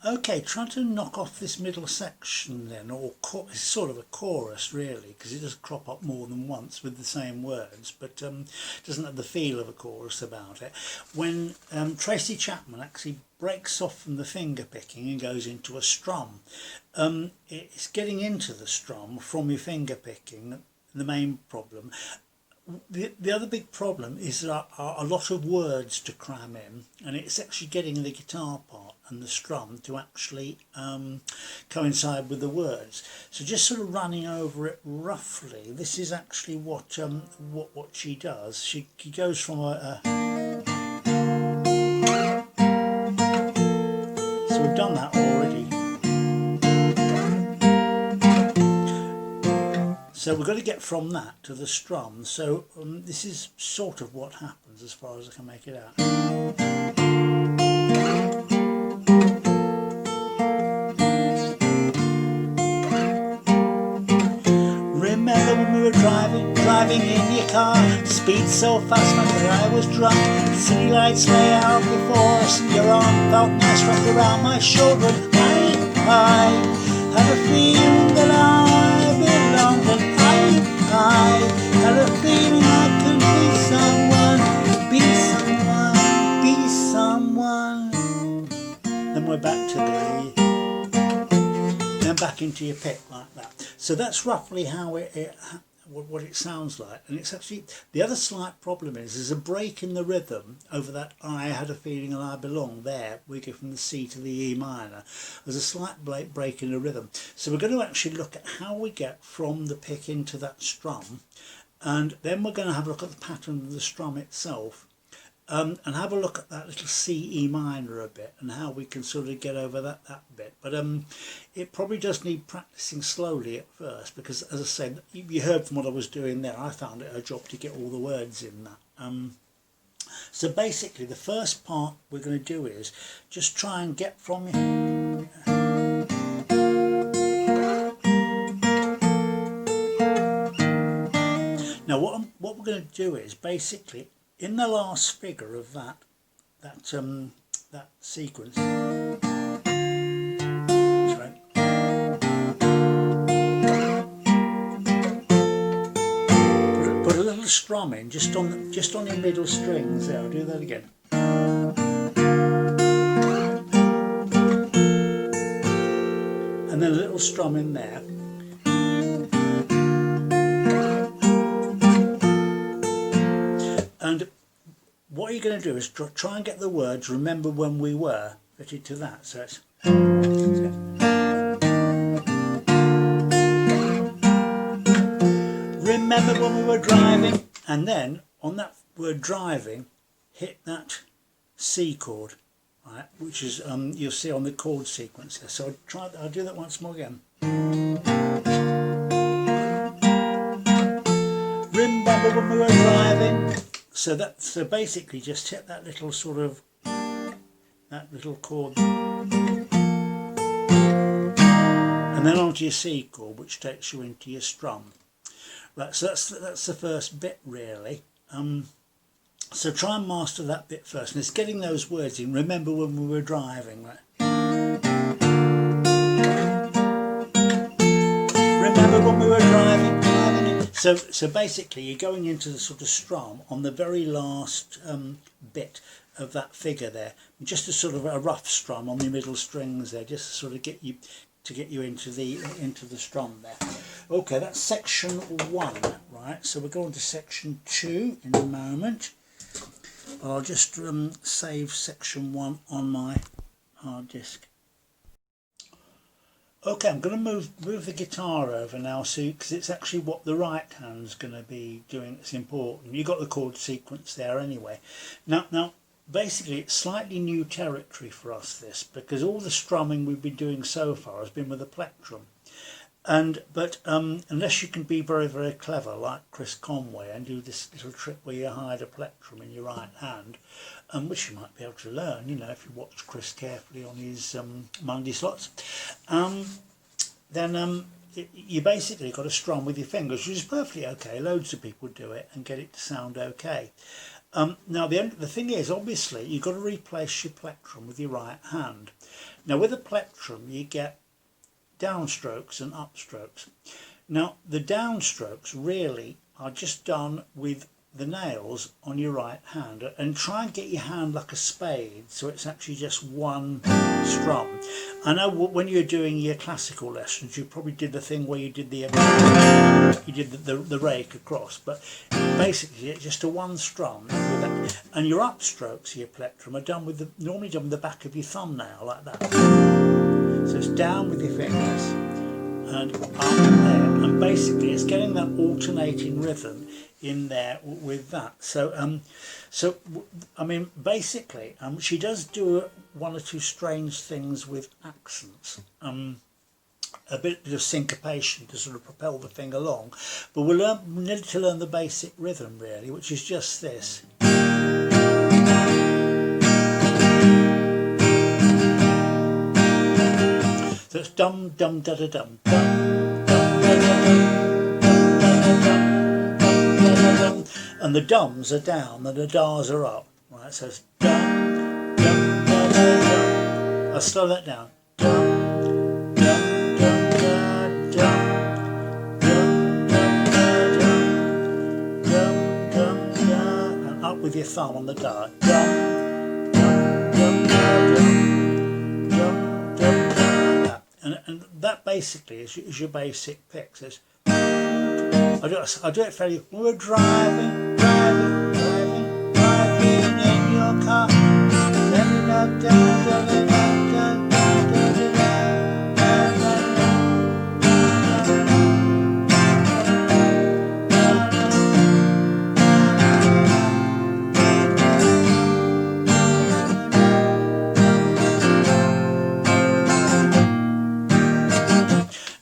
Okay, trying to knock off this middle section then, or it's sort of a chorus really, because it does crop up more than once with the same words, but doesn't have the feel of a chorus about it. When Tracy Chapman actually breaks off from the finger picking and goes into a strum, it's getting into the strum from your finger picking, the main problem. The other big problem is there are a lot of words to cram in, and it's actually getting the guitar part and the strum to actually coincide with the words. So just sort of running over it roughly, this is actually what she does. She goes from so we've done that already. So we've got to get from that to the strum. So this is sort of what happens as far as I can make it out. Remember when we were driving in your car, speed so fast man that I was drunk. The city lights lay out before us, and your arm felt nice wrapped around my shoulder. And I had a feeling that I belonged, and I had a feeling I could be someone. Then we're back to then back into your pick like that. So that's roughly how what it sounds like. And it's actually, the other slight problem is there's a break in the rhythm over that I had a feeling and I belong there. We go from the C to the E minor. There's a slight break in the rhythm. So we're going to actually look at how we get from the pick into that strum, and then we're going to have a look at the pattern of the strum itself, and have a look at that little C E minor a bit and how we can sort of get over that bit. But it probably does need practicing slowly at first, because as I said, you heard from what I was doing there, I found it a job to get all the words in that. So basically the first part we're going to do is just try and get from you. Now what we're going to do is basically in the last figure of that sequence, sorry, put a little strum in just on your middle strings there. I'll do that again. And then a little strum in there. And what you're going to do is try and get the words "remember when we were" fitted to that. So it's remember when we were driving, and then on that word driving, hit that C chord, right, which is you'll see on the chord sequence there. So I'll do that once more again. Remember when we were driving. So basically just hit that little sort of, that little chord, and then onto your C chord, which takes you into your strum. Right, so that's the first bit really. So try and master that bit first, and it's getting those words in. Remember when we were driving, right? Remember when we were driving. So basically you're going into the sort of strum on the very last bit of that figure there, just a sort of a rough strum on the middle strings there, just to sort of get you into the strum there. Okay, that's section 1, right? So we're going to section 2 in a moment. I'll just save section 1 on my hard disk. Okay, I'm going to move the guitar over now, because it's actually what the right hand's going to be doing that's important. You've got the chord sequence there anyway. Now, basically it's slightly new territory for us, this, because all the strumming we've been doing so far has been with a plectrum. But unless you can be very, very clever like Chris Conway and do this little trick where you hide a plectrum in your right hand, which you might be able to learn, you know, if you watch Chris carefully on his Monday slots, then you basically got to strum with your fingers, which is perfectly okay. Loads of people do it and get it to sound okay. Now the thing is, obviously, you've got to replace your plectrum with your right hand. Now with a plectrum, you get downstrokes and upstrokes. Now the downstrokes really are just done with the nails on your right hand, and try and get your hand like a spade so it's actually just one strum. I know when you're doing your classical lessons you probably did the thing where you did the rake across, but basically it's just a one strum with that. And your upstrokes of your plectrum are done with normally done with the back of your thumbnail like that. So it's down with your fingers and up there, and basically it's getting that alternating rhythm in there with that. So I mean, basically she does do one or two strange things with accents, a bit of syncopation to sort of propel the thing along, but we need to learn the basic rhythm really, which is just this. So it's dum dum da da dum dum dum da da dum dum da da dum dum da da dum, and the dums are down and the das are up, right? So it's dum dum da da dum. I'll slow that down. Dum dum dum da dum dum dum da dum dum dum da, and up with your thumb on the da. Dum dum dum da dum. And that basically is your basic pick. So I do it fairly. We're driving in your car.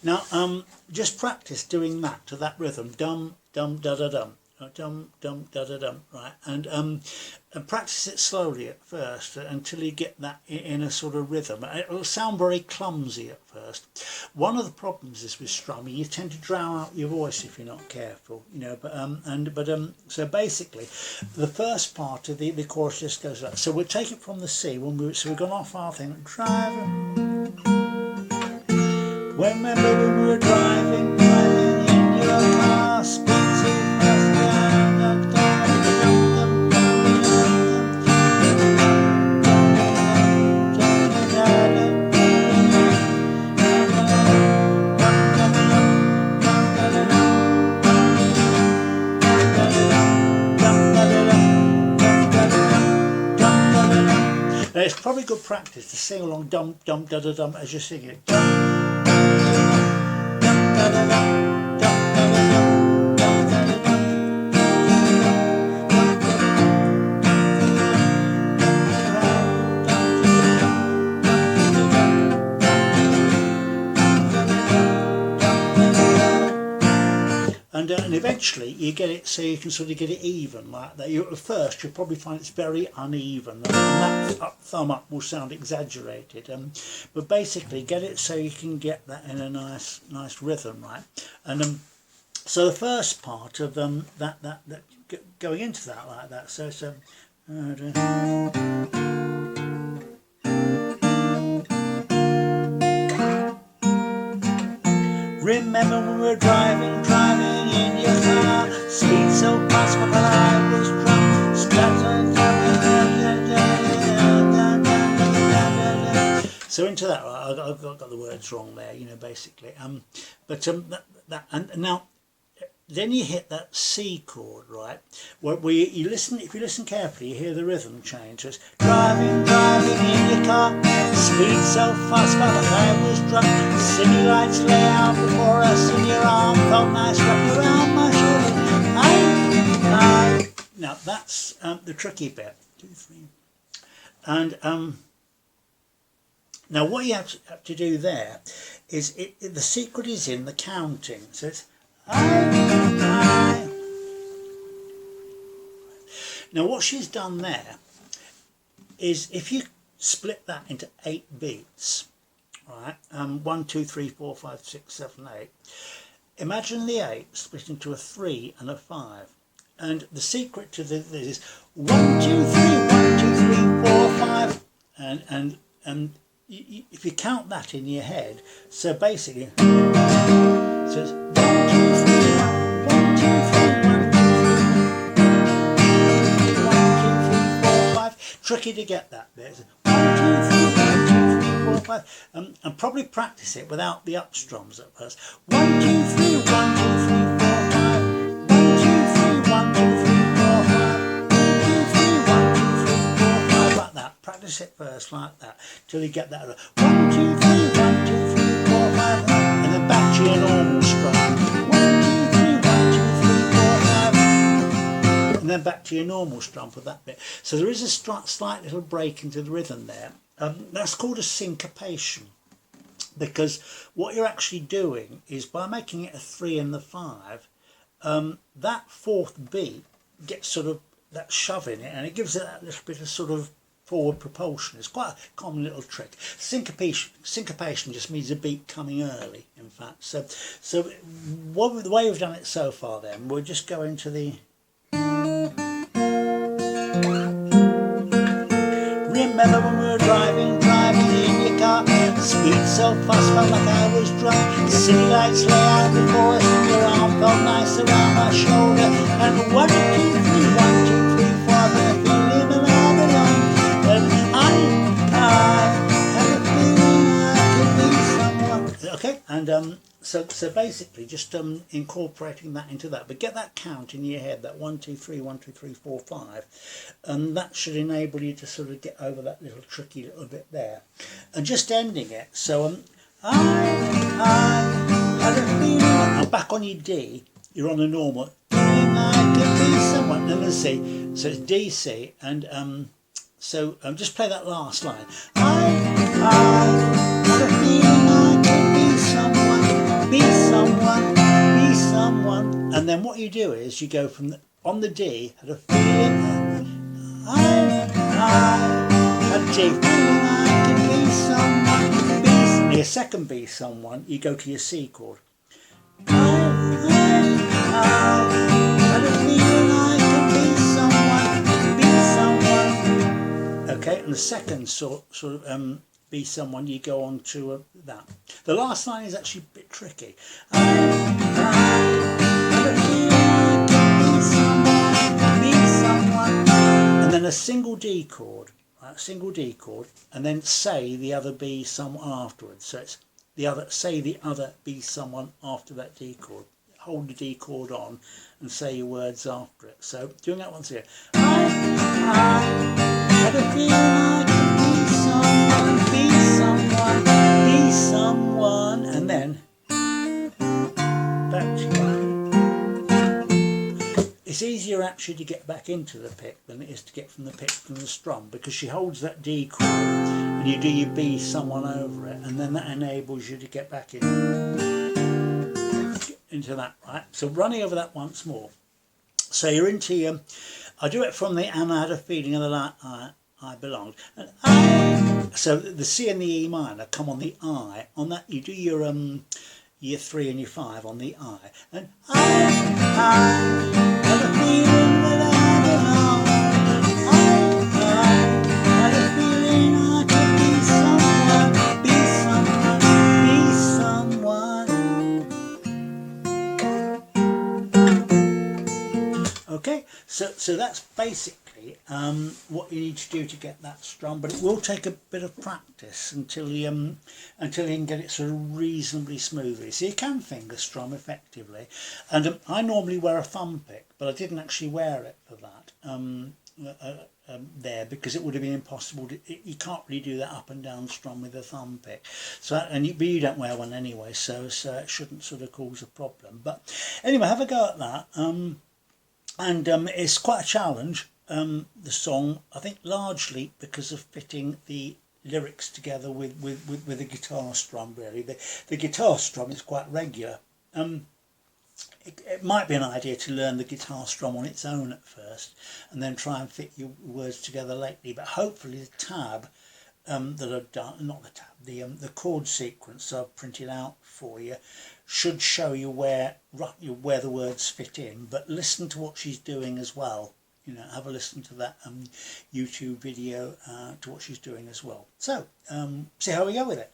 Now, just practice doing that to that rhythm, dum dum da da dum, dum dum da da dum, right? And practice it slowly at first until you get that in a sort of rhythm. It'll sound very clumsy at first. One of the problems is with strumming, you tend to drown out your voice if you're not careful, you know. So basically, the first part of the chorus just goes like. So we'll take it from the C so we've gone off our thing, driving. Remember when we were driving in your car, speed too fast, Now it's probably good practice to sing along dum dum da da dum as you sing it. And eventually you get it so you can sort of get it even like that. At first you'll probably find it's very uneven, and that thumb up will sound exaggerated. But basically get it so you can get that in a nice rhythm, right? And so the first part of that going into that like that. So it's remember when we were driving in your car, speed so fast while I was drunk, so into that, I've got the words wrong there, you know, basically. And now, then you hit that C chord, right? Where you listen. If you listen carefully, you hear the rhythm change. So it's driving in your car, speed so fast while the I was drunk. City lights lay out before us, and your arm felt nice wrapped around my shoulder. Now that's the tricky bit. 2, 3, and now what you have to do there is the secret is in the counting. So it's I. Now what she's done there is, if you split that into 8 beats, right? 1, 2, 3, 4, 5, 6, 7, 8. Imagine the 8 split into a 3 and a 5, And the secret to this is 1, 2, 3, 1, 2, 3, 4, 5, and if you count that in your head, so basically, so it's 1, 2, 3, 1, 2, 3, 1, 2, 3, 4, 5. Tricky to get that bit. 1, 2, 3, 1, 2, 3, 4, 5. And probably practice it without the upstrums at first. 1, 2, 3, 1, 2, 3, 4, 5. 1, 2, 3, 1, 2, 3, 4, 5. 1, 2, 3, 1, 2, 3, 4, 5. Like that. Practice it first like that till you get that. 1, 2, 3, 1, 2, 3, 4, 5. And then back to your normal strum. 1, 2, 3, 1, 2, 3, 4, 5. And then back to your normal strum for that bit. So there is a slight little break into the rhythm there. That's called a syncopation, because what you're actually doing is by making it a 3 and the 5, that fourth beat gets sort of that shove in it, and it gives it that little bit of sort of forward propulsion. It's quite a common little trick. Syncopation just means a beat coming early, in fact. So the way we've done it so far, then we'll just go into the. Remember when we were driving in your car, speed so fast, felt like I was drunk. City lights lay out before us, and your arm felt nice around my shoulder. And 1, 2, 3, 1, 2, 3, 4, and I feel living all alone. And I have a feeling I could be someone. Okay, and so basically just incorporating that into that, but get that count in your head, that 1, 2, 3, 1, 2, 3, 4, 5, and that should enable you to sort of get over that little tricky little bit there, and just ending it. So I had a feeling. I'm back on your D. You're on the normal. Feeling I could be someone. And let's see. So it's D, C, and so just play that last line. I had a feeling I could be someone. Be someone, be someone, and then what you do is you go from on the D, had a feeling, I had a feeling I can be someone, your second be someone, you go to your C chord. I had a feeling I can be someone, okay, and the second sort of be someone, you go on to that. The last line is actually a bit tricky. I had a feeling I could be someone, and then a single D chord, right? Single D chord, and then say the other be someone afterwards. So it's the other, say the other be someone after that D chord. Hold the D chord on and say your words after it. So doing that once again. I had a feeling I could be someone, be someone, be someone, and then back to you. It's easier actually to get back into the pick than it is to get from the pick from the strum, because she holds that D chord and you do your B someone over it, and then that enables you to get back into that, right? So running over that once more. So you're into your, I do it from the and I had a feeling of the I belonged. And so the C and the E minor come on the I. On that you do your 3 and your 5 on the I. And I had a feeling that I belonged. I had a feeling I could be someone. Okay, so that's basically what you need to do to get that strum, but it will take a bit of practice until you can get it sort of reasonably smoothly. So you can finger strum effectively, and I normally wear a thumb pick, but I didn't actually wear it for that there, because it would have been impossible to, you can't really do that up and down strum with a thumb pick. So but you don't wear one anyway, so it shouldn't sort of cause a problem. But anyway, have a go at that. And it's quite a challenge, the song, I think largely because of fitting the lyrics together with the guitar strum, really. The guitar strum is quite regular. It might be an idea to learn the guitar strum on its own at first and then try and fit your words together lately, but hopefully the tab that I've done, not the tab, the chord sequence I've printed out for you, should show you where the words fit in. But listen to what she's doing as well. You know, have a listen to that YouTube video to what she's doing as well. So see how we go with it.